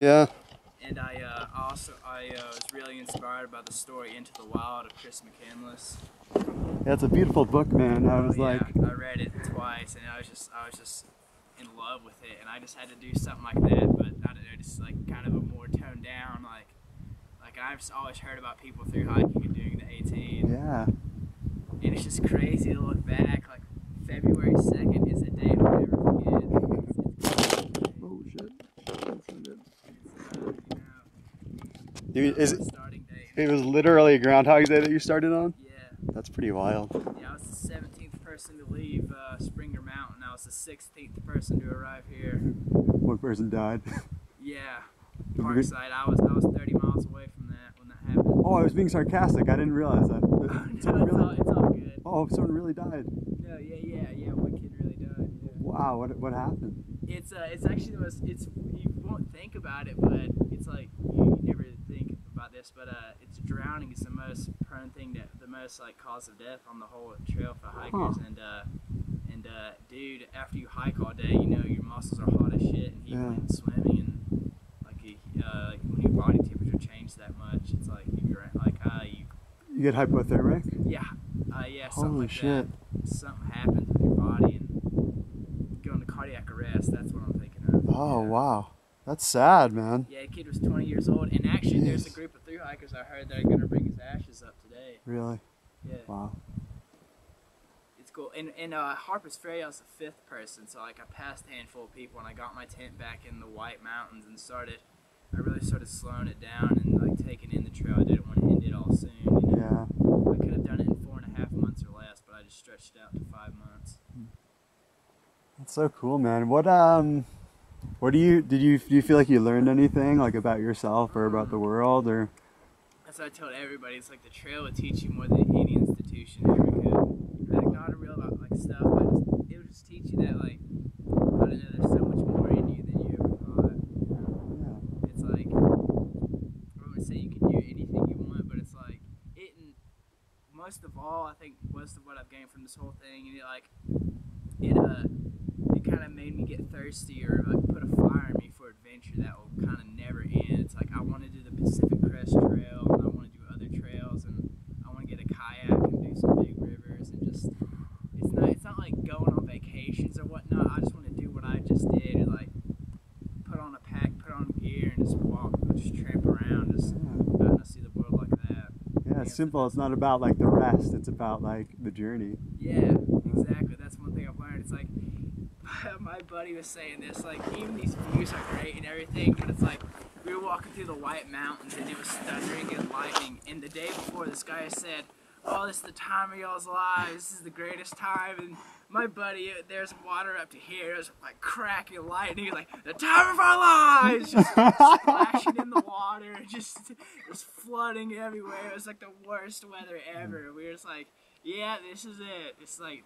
Yeah. And I was really inspired by the story Into the Wild of Chris McCandless. Yeah, it's a beautiful book, man. I was like, I read it twice, and I was just in love with it, and I just had to do something like that, but I don't know, just like kind of a more toned down, like I've always heard about people through hiking and doing the 18. yeah. And it's just crazy to look back. Like February 2nd is a date I'll never forget. Oh shit. That's so good. Dude, Is it it? starting date. It was literally Groundhog Day that you started on? Yeah. That's pretty wild. Yeah, I was the 17th person to leave Springer Mountain. I was the 16th person to arrive here. One person died. Yeah. Parkside. I was 30 miles away from that when that happened. Oh, I was being sarcastic. I didn't realize that. No, it's all good. Oh, someone really died. No, yeah. One kid really died. Yeah. Wow, what happened? It's actually the most. You won't think about it, but it's like you never think about this, but it's drowning is the most prone thing the most like cause of death on the whole trail for hikers. Huh. And dude, after you hike all day, you know your muscles are hot as shit, and he went swimming, and like when your body temperature changes that much, it's like You get hypothermic? Yeah, something Holy like shit. that. Something happens with your body and go into cardiac arrest. That's what I'm thinking of. Oh, Yeah. wow. That's sad, man. Yeah, the kid was 20 years old, and actually there's a group of thru hikers I heard that are going to bring his ashes up today. Really? Yeah. Wow. It's cool. And Harper's Ferry, I was the 5th person, so like I passed a handful of people, and I got my tent back in the White Mountains and I really started slowing it down and like taking in the trail. I didn't want to end it all soon. You know? Yeah. I could have done it in 4.5 months or less, but I just stretched it out to 5 months. That's so cool, man. Do you feel like you learned anything like about yourself or about the world or? That's what I told everybody. It's like the trail would teach you more than any institution ever could. Like not a real about like stuff, but it would just teach you that like I don't know, there's so much more in you than you ever thought. Yeah. It's like I wouldn't say you can do anything you want, but it's like it. And most of all, I think most of what I've gained from this whole thing, and it kind of made me get thirsty or like put a fire in me for adventure that will kind of never end. It's like I want to do the Pacific Crest Trail, and I want to do other trails, and I want to get a kayak and do some big rivers, and just it's not like going on vacations or whatnot. I just want to do what I just did, and like put on a pack, put on gear, and just walk, just tramp around, just out and see the world like that. Yeah, it's simple. It's not about like the rest. It's about like the journey. Yeah, exactly. That's one thing I've learned. It's like my buddy was saying this, like even these views are great and everything, but it's like we were walking through the White Mountains and it was thundering and lightning, and the day before this guy said, oh, this is the time of y'all's lives, this is the greatest time, and my buddy, there's water up to here, it was like cracking lightning, like, the time of our lives, just splashing in the water, just flooding everywhere. It was like the worst weather ever. We were just like, yeah, this is it. It's like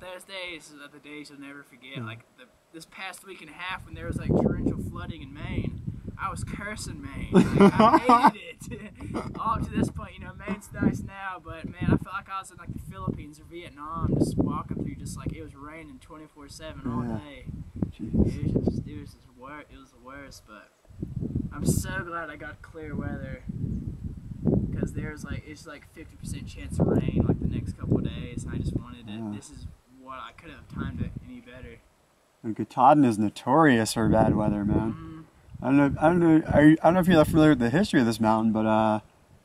Thursdays are the days you'll never forget. Like this past week and a half when there was like torrential flooding in Maine, I was cursing Maine. Like, I hated it. All up to this point, you know, Maine's nice now, but man, I felt like I was in like the Philippines or Vietnam, just walking through, just like it was raining 24/7 all day. It was the worst. But I'm so glad I got clear weather, because it's like 50% chance of rain like the next couple of days, and I just wanted it. This is what I could have timed it any better. And Katahdin is notorious for bad weather, man. I don't know if you're familiar with the history of this mountain, but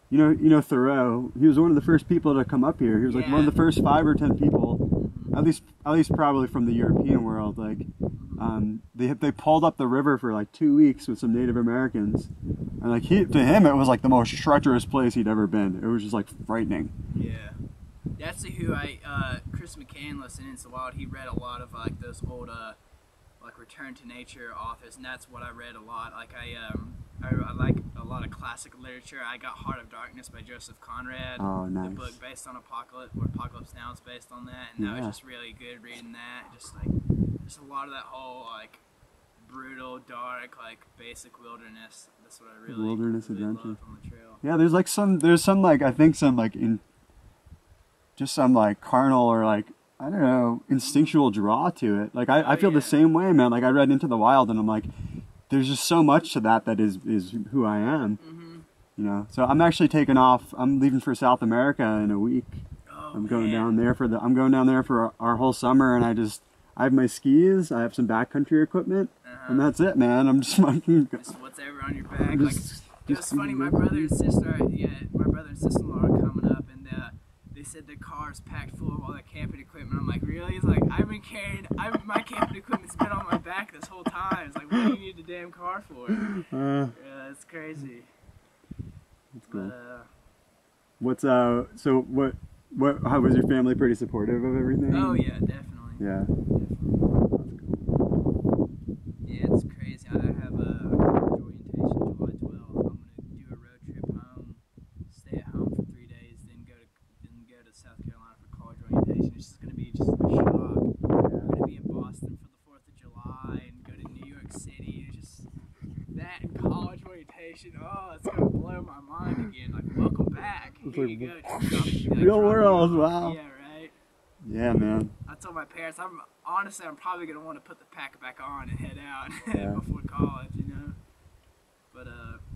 you know Thoreau. He was one of the first people to come up here. He was like one of the first 5 or 10 people, at least probably from the European world. Like they pulled up the river for like 2 weeks with some Native Americans, and like to him it was like the most treacherous place he'd ever been. It was just like frightening. Yeah. That's who Chris McCandless in Into the Wild, he read a lot of like those old like Return to Nature authors, and that's what I read a lot. Like I like a lot of classic literature. I got Heart of Darkness by Joseph Conrad. Oh, nice. The book based on Apocalypse, where Apocalypse Now is based on that, and that was just really good reading that. Just a lot of that whole like brutal, dark, like basic wilderness. That's what I really wilderness really adventure loved on the trail. Yeah, there's some like I think some like just some like carnal or like I don't know instinctual draw to it. Like I feel the same way, man. Like I read Into the Wild and I'm like, there's just so much to that is who I am. Mm-hmm. You know, so I'm actually taking off. I'm leaving for South America in a week. Oh, I'm going down there for our whole summer, and I have my skis, I have some backcountry equipment, and that's it, man. I'm just fucking. Just whatever on your back. It's funny. My brother and sister-in-law are coming up, and they said the car's packed full of all that camping equipment. I'm like, really? He's like, my camping equipment's been on my back this whole time. It's like, what do you need the damn car for? Yeah, it's crazy. That's cool. But, How was your family? Pretty supportive of everything? oh yeah, definitely. Yeah. Yeah, it's crazy. I have a college orientation July 12th. I'm gonna do a road trip home, stay at home for 3 days, then go to South Carolina for college orientation. It's just gonna be just a shock. I'm gonna be in Boston for the 4th of July and go to New York City. It's just that and college orientation. Oh, it's gonna blow my mind again. Like, welcome back. Here you go. Real world. Wow. Yeah, right. Yeah, man. I told my parents, I'm probably gonna want to put the pack back on and head out Yeah. before college, you know. But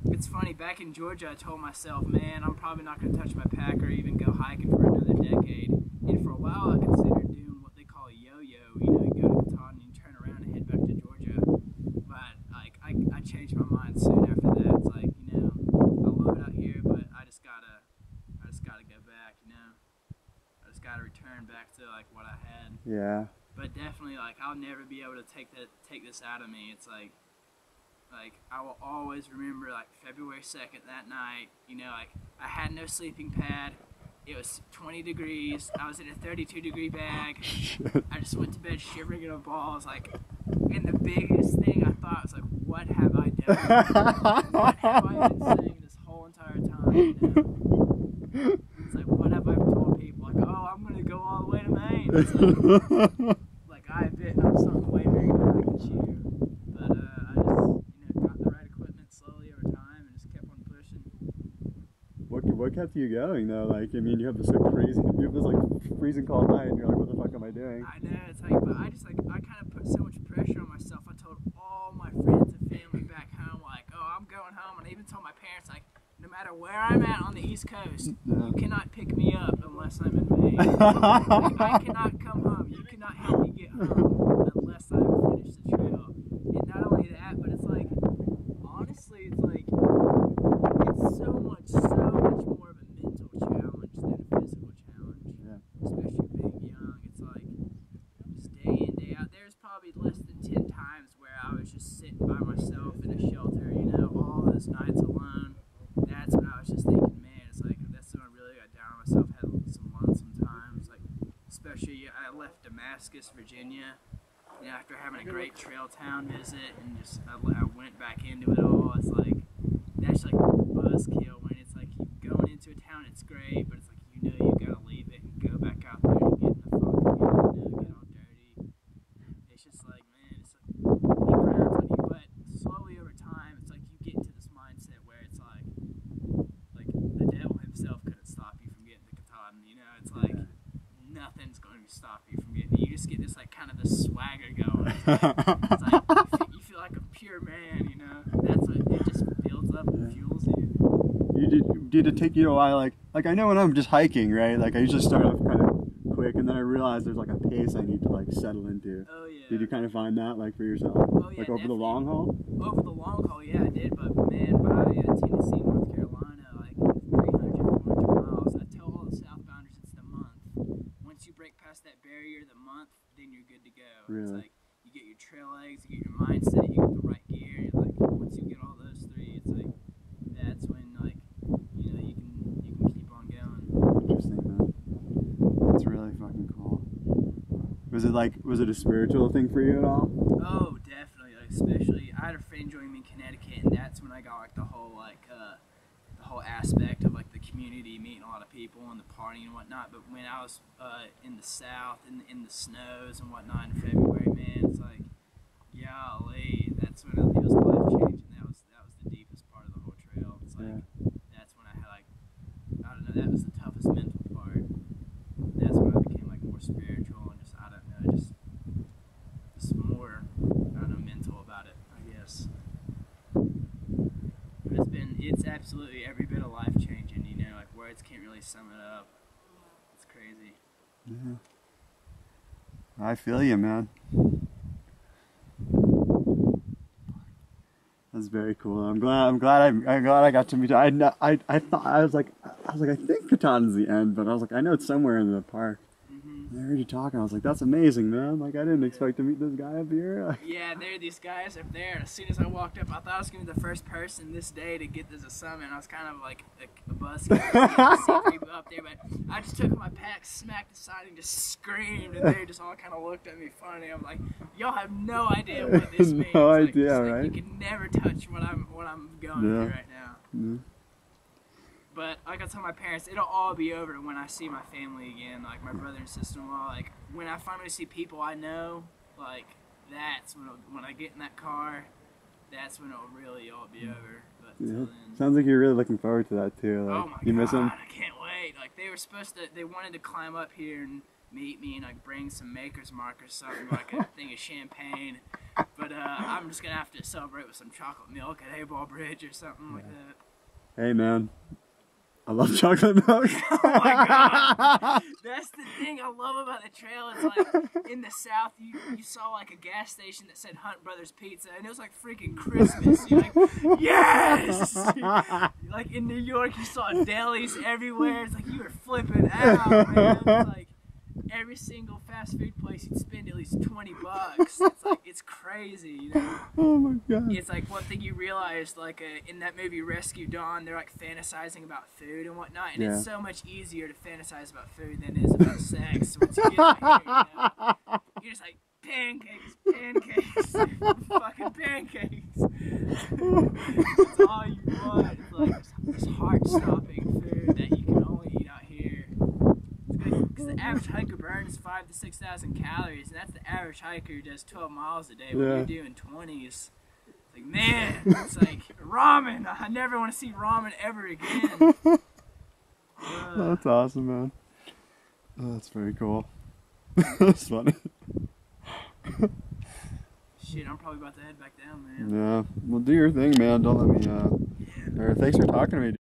it's funny. Back in Georgia, I told myself, man, I'm probably not gonna touch my pack or even go hiking for another decade. And for a while, I considered doing what they call a yo-yo. You know, you go to Katahdin and you turn around and head back to Georgia. But like, I changed my mind soon after that. It's like, you know, I love it out here, but I just gotta go back, you know. I just gotta return back to like what I had. Yeah. But definitely, like, I'll never be able to take this out of me. It's like I will always remember like February 2nd that night. You know, like I had no sleeping pad. It was 20 degrees. I was in a 32-degree bag. I just went to bed shivering in a ball. It's like, and the biggest thing I thought was like, what have I done? What have I been saying this whole entire time? You know? It's like, what have I told people? Like, oh, I'm gonna go all the way to Maine. It's like I bet I'm something way bigger than I can chew. But I just, you know, got the right equipment slowly over time and just kept on pushing. What kept you going though? Like, I mean, you have this freezing cold night, and you're like, what the fuck am I doing? I know, it's like, but I kind of put so much pressure on myself. I told all my friends and family back home, like, oh, I'm going home, and I even told my parents, like, no matter where I'm at on the East Coast, you cannot pick me up unless I'm in Maine. I cannot come home. You cannot help me get home unless I've finished the trail. And not only that, but it's like, honestly, it's like, it's so much more of a mental challenge than a physical challenge. Yeah. Especially being young. It's like, just day in, day out. There's probably less than 10 times where I was just sitting by myself in a shelter, you know, all those nights alone. That's when I was just thinking, man, it's like, that's when I really got down on myself, had some lonesome times, like, especially, I left Damascus, Virginia, you know, after having a great trail town visit, and just, I went back into it all. It's like, that's like buzzkill, when it's like, you going into a town, it's great, but it's like, you know, you gotta leave it and go back out there and get in the funk again, you know, get all dirty. It's just like, man, it's like, it grounds on you, but slowly over time, it's like, you get into this mindset where it's like the devil himself couldn't stop you from getting to Katahdin, you know. It's like nothing's going to stop you from getting. You just get this like kind of this swagger going. It's like you feel like a pure man, you know. That's what it just builds up and fuels you. Did it take you a while? Like I know when I'm just hiking, right? Like I usually start off kind of quick, and then I realize there's like a pace I need to like settle into. Oh yeah. Did you kind of find that like for yourself? Oh yeah. Like over the long haul? Over the long haul, yeah, I did. But man, by Tennessee, North Carolina, like 300, 400 miles. I tell all the southbounders it's the month. Once you break past that barrier, the month, then you're good to go. Really? It's like you get your trail legs, you get your mindset, you get the right gear. Like once you get all those three, it's like that's when like you know you can keep on going. Interesting, man. That's really fucking cool. Was it a spiritual thing for you at all? Oh, definitely. Like, especially, I had a friend join me in Connecticut, and that's when I got like the whole aspect of like the community, meeting a lot of people and the partying and whatnot. But when I was in the South, in the snows and whatnot in February, man, it's like, golly, that's when it was life changing. That was the deepest part of the whole trail. It's like that's when I had like, I don't know, that was the toughest mental part. That's when I became like more spiritual and just, I don't know, just more, I don't know, mental about it, I guess. It's absolutely every bit of life changing, you know, like words can't really sum it up. It's crazy. Yeah. I feel you, man. That's very cool. I'm glad I got to meet you. I was like, I think Katahdin's the end, but I was like, I know it's somewhere in the park. I heard you talking. I was like, that's amazing, man. Like, I didn't expect to meet this guy up here. Yeah, there are these guys up there. And as soon as I walked up, I thought I was going to be the first person this day to get to the summit. I was kind of like a buzzkill to see people up there. But I just took my pack, smacked the side, and just screamed. And they just all kind of looked at me funny. I'm like, y'all have no idea what this means. No like, idea, like, right? you can never touch what I'm going through right now. Yeah. But like I told my parents, it'll all be over when I see my family again, like my brother and sister-in-law. Like when I finally see people I know, like that's when I get in that car, that's when it'll really all be over. But Yeah. then, Sounds like you're really looking forward to that too. Like, oh my you miss him? God, I can't wait. Like they wanted to climb up here and meet me and like bring some Maker's Mark or something, like a thing of champagne. But I'm just gonna have to celebrate with some chocolate milk at A-Ball Bridge or something like that. Hey, man. I love chocolate milk. Oh my God. That's the thing I love about the trail. It's like in the South, you saw like a gas station that said Hunt Brothers Pizza, and it was like freaking Christmas. You're like, yes! Like in New York, you saw delis everywhere. It's like you were flipping out, man. It's like every single fast food place, you'd spend at least $20. It's like, it's crazy, you know? Oh my God. It's like one thing you realize, like in that movie Rescue Dawn, they're like fantasizing about food and whatnot, and it's so much easier to fantasize about food than it is about sex. Once you get out here, you know? You're just like, pancakes, fucking pancakes. That's all you want. It's like this heart-stopping food that you can only eat out here. Because the average hiker burns 5,000 to 6,000 calories, and that's the average hiker who does 12 miles a day. When you're doing 20s, it's like, man, it's like ramen. I never want to see ramen ever again. That's awesome, man. Oh, that's very cool. That's funny. Shit, I'm probably about to head back down, man. Yeah. Well, do your thing, man. Don't let me. Thanks for talking to me.